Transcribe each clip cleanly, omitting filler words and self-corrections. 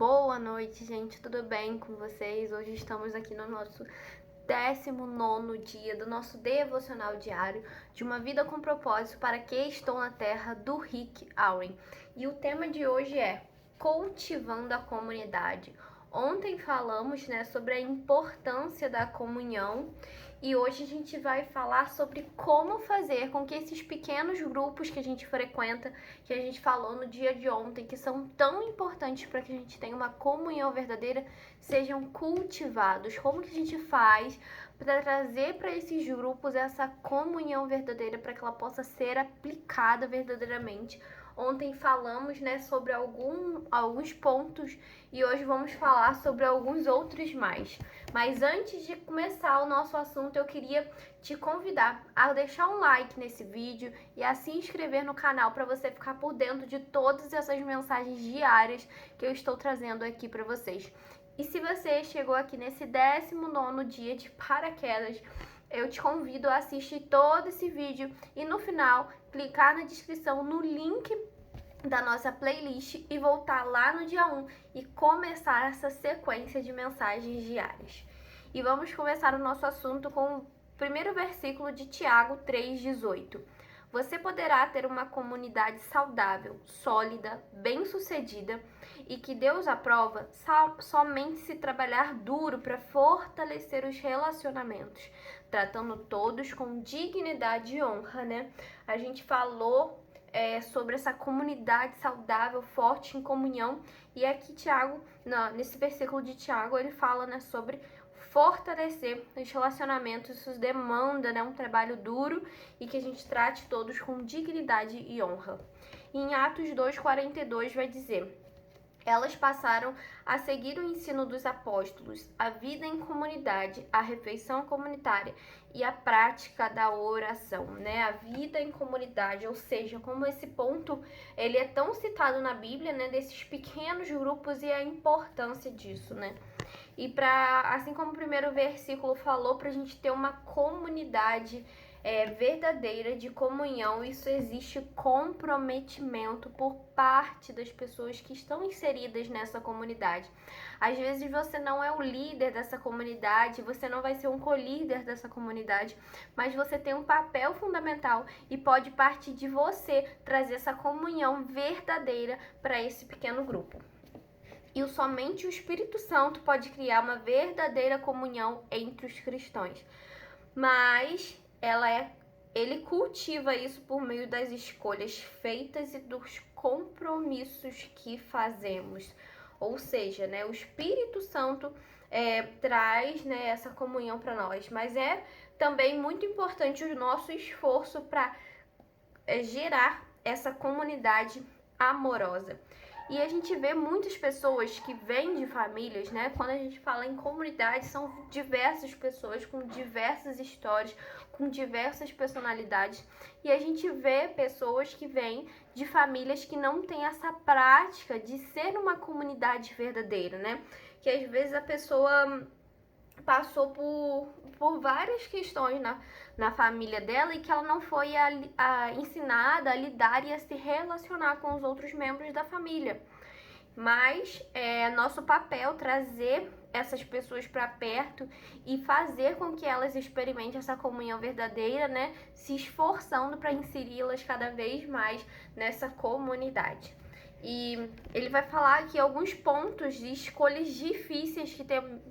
Boa noite, gente, tudo bem com vocês? Hoje estamos aqui no nosso 19º dia do nosso devocional diário de Uma Vida com Propósito para que estou na Terra, do Rick Warren. E o tema de hoje é Cultivando a Comunidade. Ontem falamos, sobre a importância da comunhão e hoje a gente vai falar sobre como fazer com que esses pequenos grupos que a gente frequenta, que a gente falou no dia de ontem, que são tão importantes para que a gente tenha uma comunhão verdadeira, sejam cultivados. Como que a gente faz para trazer para esses grupos essa comunhão verdadeira, para que ela possa ser aplicada verdadeiramente? Ontem falamos, sobre alguns pontos e hoje vamos falar sobre alguns outros mais. Mas antes de começar o nosso assunto, eu queria te convidar a deixar um like nesse vídeo e a se inscrever no canal para você ficar por dentro de todas essas mensagens diárias que eu estou trazendo aqui para vocês. E se você chegou aqui nesse 19º dia de paraquedas, eu te convido a assistir todo esse vídeo e no final clicar na descrição no link da nossa playlist e voltar lá no dia 1 e começar essa sequência de mensagens diárias. E vamos começar o nosso assunto com o primeiro versículo de Tiago 3,18. Você poderá ter uma comunidade saudável, sólida, bem-sucedida e que Deus aprova somente se trabalhar duro para fortalecer os relacionamentos, tratando todos com dignidade e honra, A gente falou sobre essa comunidade saudável, forte em comunhão, e aqui Tiago, nesse versículo de Tiago, ele fala, sobre fortalecer os relacionamentos. Isso demanda, um trabalho duro e que a gente trate todos com dignidade e honra. E em Atos 2,42 vai dizer: elas passaram a seguir o ensino dos apóstolos, a vida em comunidade, a refeição comunitária e a prática da oração, A vida em comunidade, ou seja, como esse ponto ele é tão citado na Bíblia, desses pequenos grupos e a importância disso, E assim como o primeiro versículo falou, para a gente ter uma comunidade verdadeira de comunhão, isso existe comprometimento por parte das pessoas que estão inseridas nessa comunidade. Às vezes você não é o líder dessa comunidade, você não vai ser um co-líder dessa comunidade, mas você tem um papel fundamental e pode partir de você trazer essa comunhão verdadeira para esse pequeno grupo. E somente o Espírito Santo pode criar uma verdadeira comunhão entre os cristãos. Mas ele cultiva isso por meio das escolhas feitas e dos compromissos que fazemos. Ou seja, o Espírito Santo traz essa comunhão para nós. Mas é também muito importante o nosso esforço para gerar essa comunidade amorosa. E a gente vê muitas pessoas que vêm de famílias, Quando a gente fala em comunidade, são diversas pessoas com diversas histórias, com diversas personalidades. E a gente vê pessoas que vêm de famílias que não têm essa prática de ser uma comunidade verdadeira, Que às vezes a pessoa passou por várias questões na família dela e que ela não foi ensinada a lidar e a se relacionar com os outros membros da família. Mas é nosso papel trazer essas pessoas para perto e fazer com que elas experimentem essa comunhão verdadeira, Se esforçando para inseri-las cada vez mais nessa comunidade. E ele vai falar aqui alguns pontos de escolhas difíceis que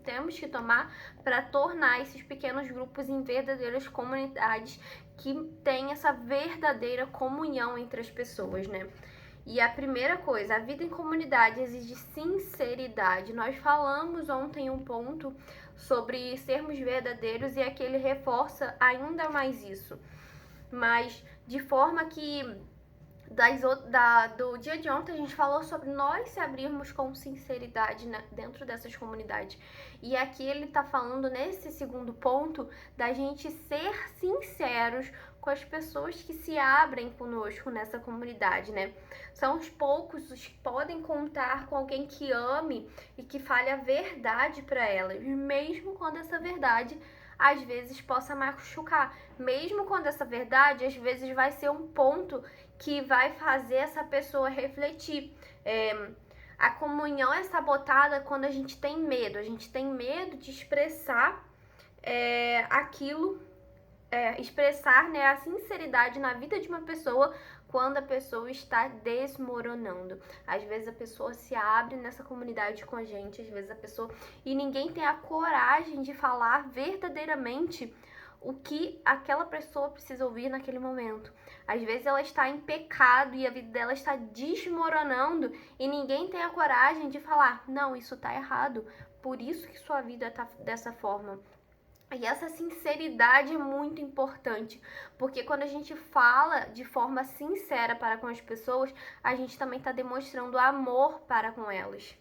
temos que tomar para tornar esses pequenos grupos em verdadeiras comunidades que têm essa verdadeira comunhão entre as pessoas, E a primeira coisa, a vida em comunidade exige sinceridade. Nós falamos ontem um ponto sobre sermos verdadeiros e aqui ele reforça ainda mais isso. Mas de forma que do dia de ontem a gente falou sobre nós se abrirmos com sinceridade dentro dessas comunidades. E aqui ele está falando nesse segundo ponto da gente ser sinceros com as pessoas que se abrem conosco nessa comunidade, São os poucos os que podem contar com alguém que ame e que fale a verdade para elas, mesmo quando essa verdade às vezes possa machucar, mesmo quando essa verdade às vezes vai ser um ponto que vai fazer essa pessoa refletir. A comunhão é sabotada quando a gente tem medo. A gente tem medo de expressar aquilo, expressar, né, a sinceridade na vida de uma pessoa quando a pessoa está desmoronando. Às vezes a pessoa se abre nessa comunidade com a gente, às vezes a pessoa... E ninguém tem a coragem de falar verdadeiramente o que aquela pessoa precisa ouvir naquele momento. Às vezes ela está em pecado e a vida dela está desmoronando e ninguém tem a coragem de falar, não, isso tá errado, por isso que sua vida tá dessa forma. E essa sinceridade é muito importante, porque quando a gente fala de forma sincera para com as pessoas, a gente também está demonstrando amor para com elas.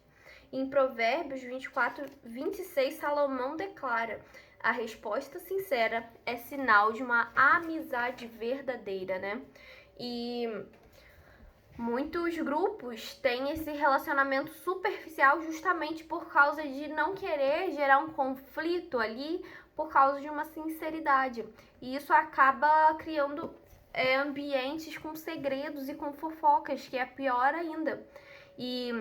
Em Provérbios 24:26, Salomão declara: a resposta sincera é sinal de uma amizade verdadeira, né? E muitos grupos têm esse relacionamento superficial justamente por causa de não querer gerar um conflito ali, por causa de uma sinceridade. E isso acaba criando ambientes com segredos e com fofocas, que é pior ainda. E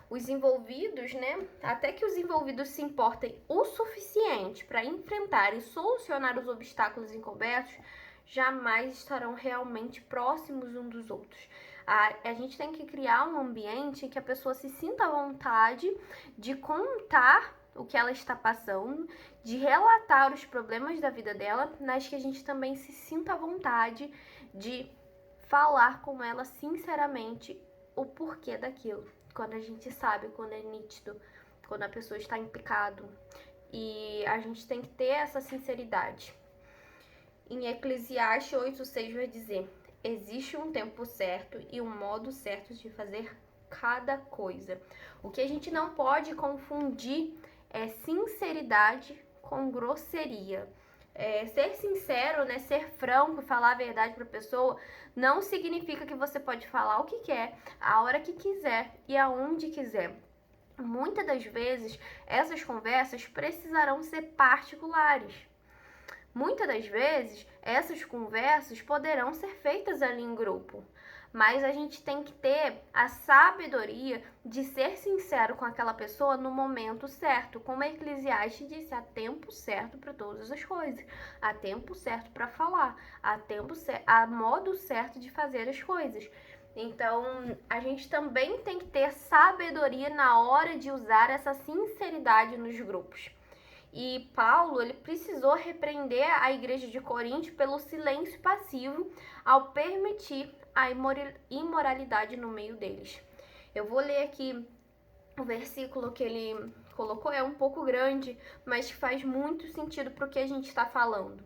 os envolvidos, né? Até que os envolvidos se importem o suficiente para enfrentar e solucionar os obstáculos encobertos, jamais estarão realmente próximos uns dos outros. A gente tem que criar um ambiente em que a pessoa se sinta à vontade de contar o que ela está passando, de relatar os problemas da vida dela, mas que a gente também se sinta à vontade de falar com ela sinceramente o porquê daquilo. Quando a gente sabe, quando é nítido, quando a pessoa está em pecado. E a gente tem que ter essa sinceridade. Em Eclesiastes 8:6 vai dizer: existe um tempo certo e um modo certo de fazer cada coisa. O que a gente não pode confundir é sinceridade com grosseria. Ser sincero, né, ser franco, falar a verdade para a pessoa, não significa que você pode falar o que quer, a hora que quiser e aonde quiser. Muitas das vezes, essas conversas precisarão ser particulares. Muitas das vezes, essas conversas poderão ser feitas ali em grupo, mas a gente tem que ter a sabedoria de ser sincero com aquela pessoa no momento certo. Como a Eclesiastes disse, há tempo certo para todas as coisas, há tempo certo para falar, há modo certo de fazer as coisas. Então, a gente também tem que ter sabedoria na hora de usar essa sinceridade nos grupos. E Paulo, ele precisou repreender a igreja de Corinto pelo silêncio passivo ao permitir a imoralidade no meio deles. Eu vou ler aqui o versículo que ele colocou, é um pouco grande, mas faz muito sentido para o que a gente está falando.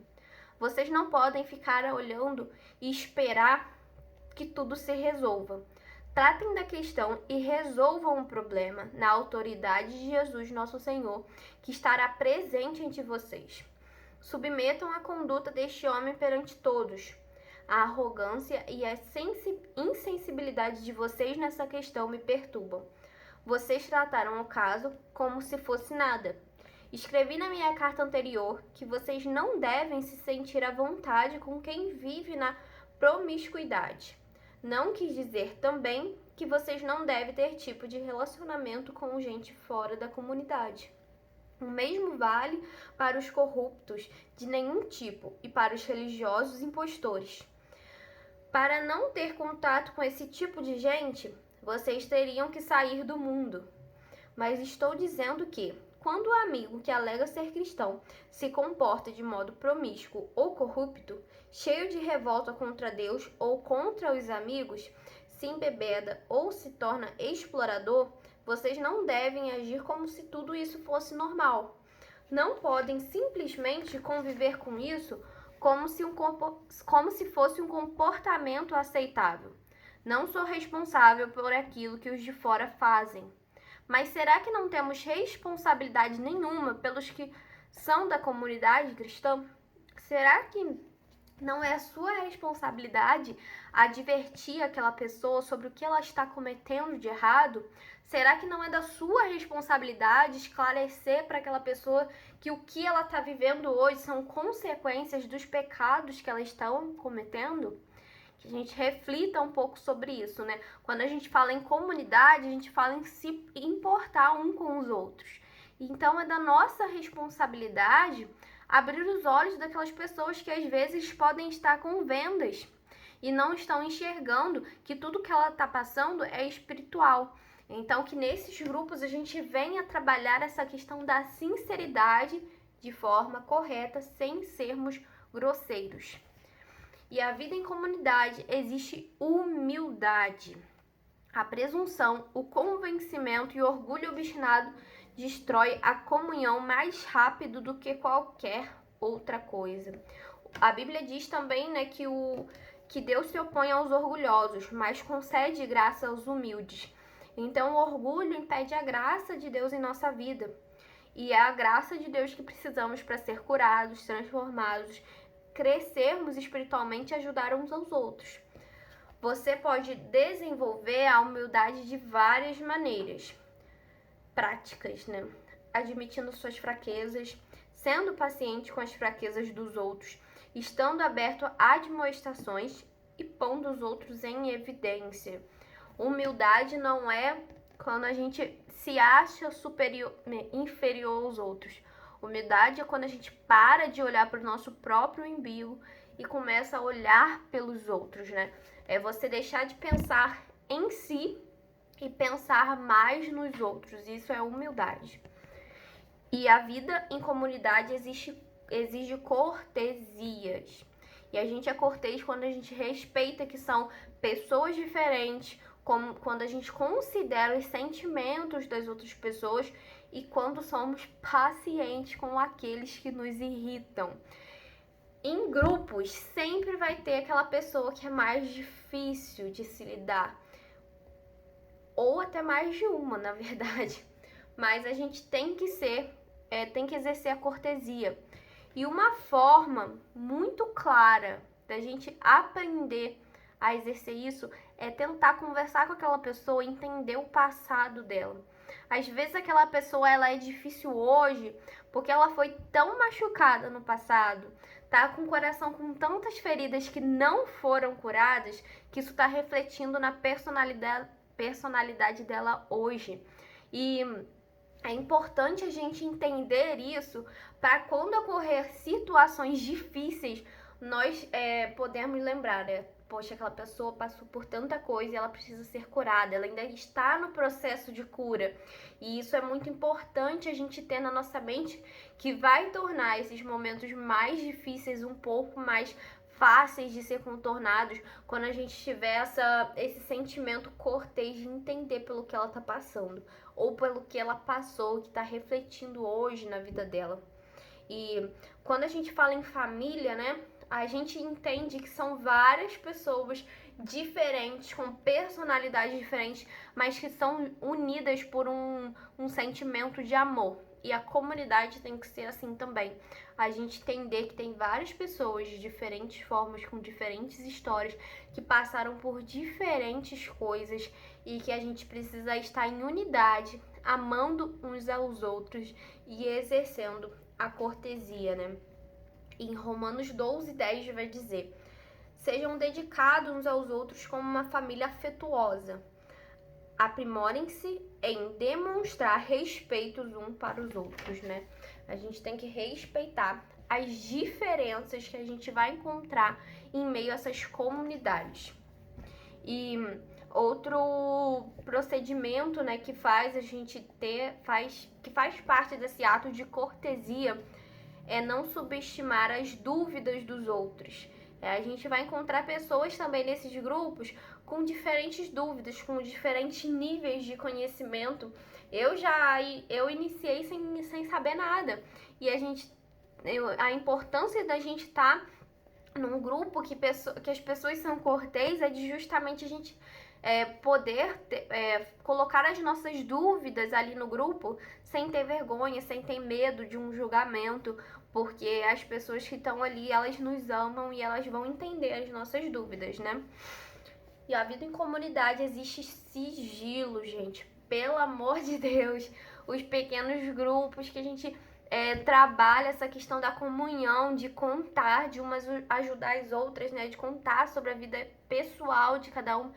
Vocês não podem ficar olhando e esperar que tudo se resolva. Tratem da questão e resolvam o problema na autoridade de Jesus, nosso Senhor, que estará presente entre vocês. Submetam a conduta deste homem perante todos. A arrogância e a insensibilidade de vocês nessa questão me perturbam. Vocês trataram o caso como se fosse nada. Escrevi na minha carta anterior que vocês não devem se sentir à vontade com quem vive na promiscuidade. Não quis dizer também que vocês não devem ter tipo de relacionamento com gente fora da comunidade. O mesmo vale para os corruptos de nenhum tipo e para os religiosos impostores. Para não ter contato com esse tipo de gente, vocês teriam que sair do mundo. Mas estou dizendo que, quando o amigo que alega ser cristão se comporta de modo promíscuo ou corrupto, cheio de revolta contra Deus ou contra os amigos, se embebeda ou se torna explorador, vocês não devem agir como se tudo isso fosse normal. Não podem simplesmente conviver com isso como se fosse um comportamento aceitável. Não sou responsável por aquilo que os de fora fazem. Mas será que não temos responsabilidade nenhuma pelos que são da comunidade cristã? Será que não é a sua responsabilidade advertir aquela pessoa sobre o que ela está cometendo de errado? Será que não é da sua responsabilidade esclarecer para aquela pessoa que o que ela está vivendo hoje são consequências dos pecados que ela está cometendo? que a gente reflita um pouco sobre isso, né? Quando a gente fala em comunidade, a gente fala em se importar um com os outros. Então é da nossa responsabilidade abrir os olhos daquelas pessoas que às vezes podem estar com vendas e não estão enxergando que tudo que ela está passando é espiritual. Então que nesses grupos a gente venha trabalhar essa questão da sinceridade de forma correta, sem sermos grosseiros. E a vida em comunidade existe humildade. A presunção, o convencimento e o orgulho obstinado destrói a comunhão mais rápido do que qualquer outra coisa. A Bíblia diz também, né, que Deus se opõe aos orgulhosos, mas concede graça aos humildes. Então, o orgulho impede a graça de Deus em nossa vida. E é a graça de Deus que precisamos para ser curados, transformados, crescermos espiritualmente e ajudar uns aos outros. Você pode desenvolver a humildade de várias maneiras práticas, né? Admitindo suas fraquezas, sendo paciente com as fraquezas dos outros, estando aberto a admoestações e pondo os outros em evidência. Humildade não é quando a gente se acha superior, inferior aos outros. Humildade é quando a gente para de olhar para o nosso próprio umbigo e começa a olhar pelos outros, né? É você deixar de pensar em si e pensar mais nos outros. Isso é humildade. E a vida em comunidade exige cortesias. E a gente é cortês quando a gente respeita que são pessoas diferentes, como quando a gente considera os sentimentos das outras pessoas e quando somos pacientes com aqueles que nos irritam. Em grupos, sempre vai ter aquela pessoa que é mais difícil de se lidar. Ou até mais de uma, na verdade. Mas a gente tem que exercer a cortesia. E uma forma muito clara da gente aprender a exercer isso é tentar conversar com aquela pessoa e entender o passado dela. Às vezes aquela pessoa ela é difícil hoje porque ela foi tão machucada no passado, tá com o coração com tantas feridas que não foram curadas, que isso está refletindo na personalidade dela hoje. E é importante a gente entender isso para quando ocorrer situações difíceis, nós podemos lembrar, né? Poxa, aquela pessoa passou por tanta coisa e ela precisa ser curada, ela ainda está no processo de cura. E isso é muito importante a gente ter na nossa mente, que vai tornar esses momentos mais difíceis um pouco mais fáceis de ser contornados quando a gente tiver esse sentimento cortês de entender pelo que ela está passando ou pelo que ela passou, que está refletindo hoje na vida dela. E quando a gente fala em família, né, a gente entende que são várias pessoas diferentes, com personalidades diferentes, mas que são unidas por um sentimento de amor. E a comunidade tem que ser assim também. A gente entender que tem várias pessoas de diferentes formas, com diferentes histórias, que passaram por diferentes coisas e que a gente precisa estar em unidade, amando uns aos outros e exercendo a cortesia, né? Em Romanos 12:10 vai dizer: sejam dedicados uns aos outros como uma família afetuosa. Aprimorem-se em demonstrar respeito uns para os outros, né? A gente tem que respeitar as diferenças que a gente vai encontrar em meio a essas comunidades. E outro procedimento, né, que faz a gente que faz parte desse ato de cortesia é não subestimar as dúvidas dos outros. A gente vai encontrar pessoas também nesses grupos com diferentes dúvidas, com diferentes níveis de conhecimento. Eu iniciei sem saber nada. E a importância da gente estar num grupo que as pessoas são cortês é de justamente a gente poder colocar as nossas dúvidas ali no grupo sem ter vergonha, sem ter medo de um julgamento, porque as pessoas que estão ali, elas nos amam e elas vão entender as nossas dúvidas, né? E a vida em comunidade existe sigilo, gente. Pelo amor de Deus, os pequenos grupos que a gente trabalha essa questão da comunhão, de contar, de umas ajudar as outras, né? De contar sobre a vida pessoal de cada um,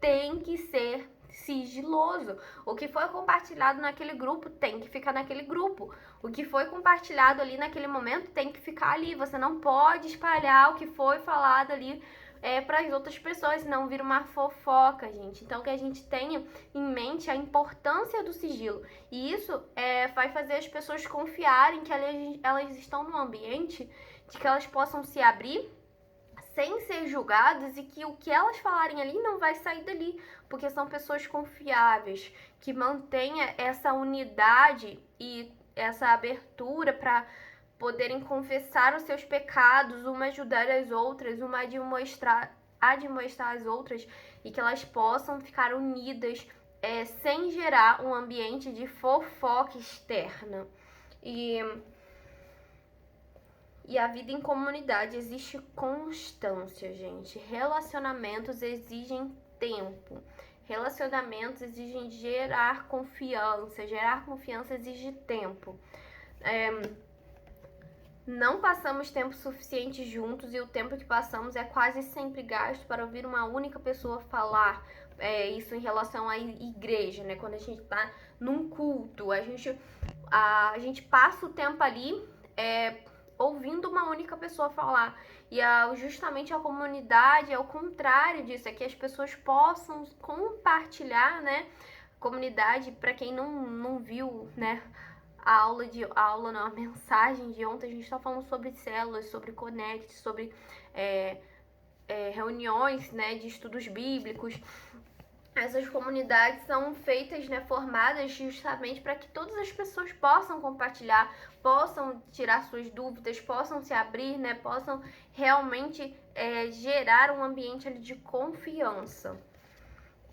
tem que ser sigiloso. O que foi compartilhado naquele grupo tem que ficar naquele grupo. O que foi compartilhado ali naquele momento tem que ficar ali. Você não pode espalhar o que foi falado ali para as outras pessoas, senão vira uma fofoca, gente. Então, que a gente tenha em mente a importância do sigilo. E isso vai fazer as pessoas confiarem que elas estão num ambiente de que elas possam se abrir sem ser julgadas e que o que elas falarem ali não vai sair dali, porque são pessoas confiáveis, que mantenha essa unidade e essa abertura para poderem confessar os seus pecados, uma ajudar as outras, uma admoestar as outras, e que elas possam ficar unidas sem gerar um ambiente de fofoca externa. E a vida em comunidade existe constância, gente. Relacionamentos exigem tempo. Relacionamentos exigem gerar confiança. Gerar confiança exige tempo. Não passamos tempo suficiente juntos e o tempo que passamos é quase sempre gasto para ouvir uma única pessoa falar. Isso em relação à igreja, né? Quando a gente tá num culto, a gente passa o tempo ali ouvindo uma única pessoa falar. E justamente a comunidade é o contrário disso, é que as pessoas possam compartilhar, né? Comunidade, para quem não viu, né? A mensagem de ontem, a gente está falando sobre células, sobre connect, sobre reuniões, né, de estudos bíblicos. Essas comunidades são feitas, né, formadas justamente para que todas as pessoas possam compartilhar, possam tirar suas dúvidas, possam se abrir, né, possam realmente gerar um ambiente ali de confiança.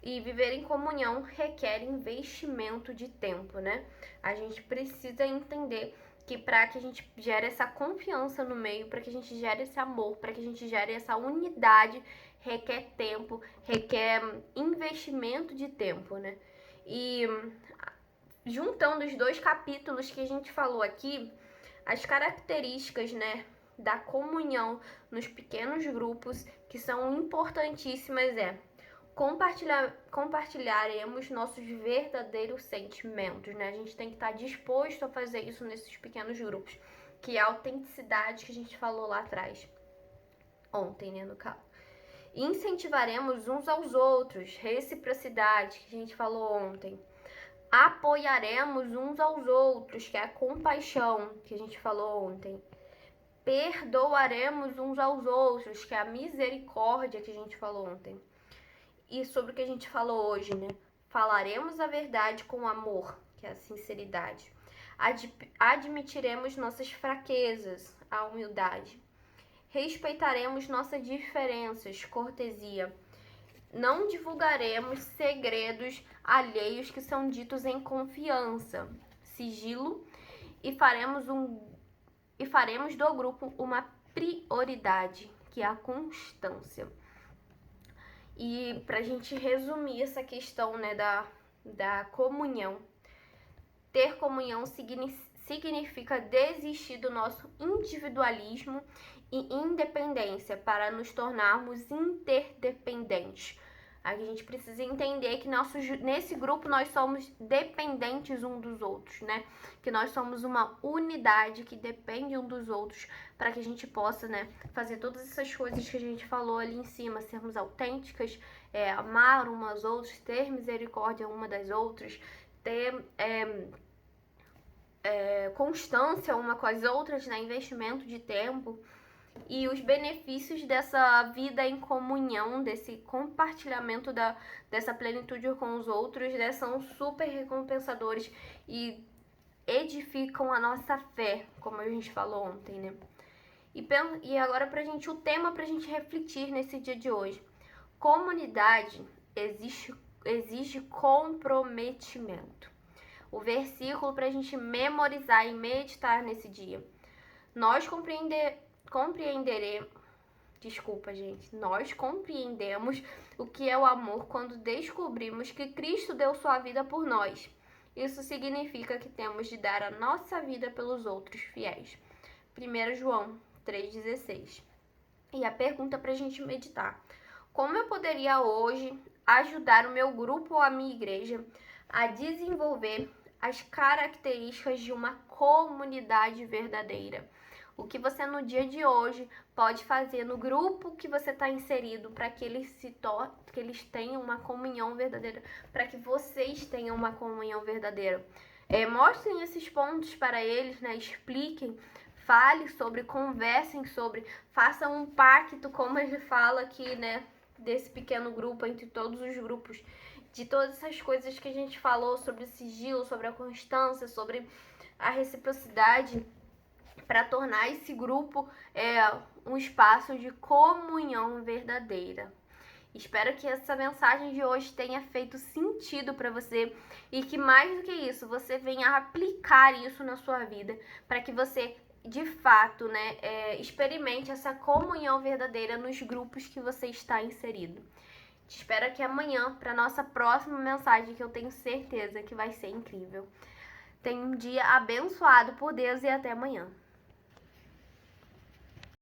E viver em comunhão requer investimento de tempo, né? A gente precisa entender que para que a gente gere essa confiança no meio, para que a gente gere esse amor, para que a gente gere essa unidade, requer tempo, requer investimento de tempo, né? E juntando os dois capítulos que a gente falou aqui, as características, né, da comunhão nos pequenos grupos, que são importantíssimas, compartilharemos nossos verdadeiros sentimentos, né? A gente tem que estar disposto a fazer isso nesses pequenos grupos, que é a autenticidade que a gente falou lá atrás, ontem, né, no caso. Incentivaremos uns aos outros, reciprocidade, que a gente falou ontem. Apoiaremos uns aos outros, que é a compaixão, que a gente falou ontem. Perdoaremos uns aos outros, que é a misericórdia, que a gente falou ontem. E sobre o que a gente falou hoje, né? Falaremos a verdade com amor, que é a sinceridade. Admitiremos nossas fraquezas, a humildade. Respeitaremos nossas diferenças, cortesia. Não divulgaremos segredos alheios que são ditos em confiança, sigilo, e faremos do grupo uma prioridade, que é a constância. E pra gente resumir essa questão, né, da comunhão, ter comunhão significa desistir do nosso individualismo e independência para nos tornarmos interdependentes. A gente precisa entender que nesse grupo nós somos dependentes uns dos outros, né? Que nós somos uma unidade que depende um dos outros para que a gente possa, né, fazer todas essas coisas que a gente falou ali em cima, sermos autênticas, amar umas às outras, ter misericórdia uma das outras, ter constância uma com as outras, né, investimento de tempo. E os benefícios dessa vida em comunhão, desse compartilhamento dessa plenitude com os outros, né, são super recompensadores e edificam a nossa fé, como a gente falou ontem, né? E agora o tema pra gente refletir nesse dia de hoje. Comunidade exige comprometimento. O versículo pra gente memorizar e meditar nesse dia. Nós compreendemos o que é o amor quando descobrimos que Cristo deu sua vida por nós isso significa que temos de dar a nossa vida pelos outros fiéis. 1 João 3,16. E a pergunta para a gente meditar: como eu poderia hoje ajudar o meu grupo ou a minha igreja a desenvolver as características de uma comunidade verdadeira? O que você no dia de hoje pode fazer no grupo que você está inserido para que eles tenham uma comunhão verdadeira, para que vocês tenham uma comunhão verdadeira? Mostrem esses pontos para eles, né? Expliquem, fale sobre, conversem sobre, façam um pacto, como ele fala aqui, né? Desse pequeno grupo, entre todos os grupos, de todas essas coisas que a gente falou sobre o sigilo, sobre a constância, sobre a reciprocidade, para tornar esse grupo um espaço de comunhão verdadeira. Espero que essa mensagem de hoje tenha feito sentido para você e que, mais do que isso, você venha aplicar isso na sua vida, para que você de fato, experimente essa comunhão verdadeira nos grupos que você está inserido. Te espero aqui amanhã para nossa próxima mensagem, que eu tenho certeza que vai ser incrível. Tenha um dia abençoado por Deus e até amanhã.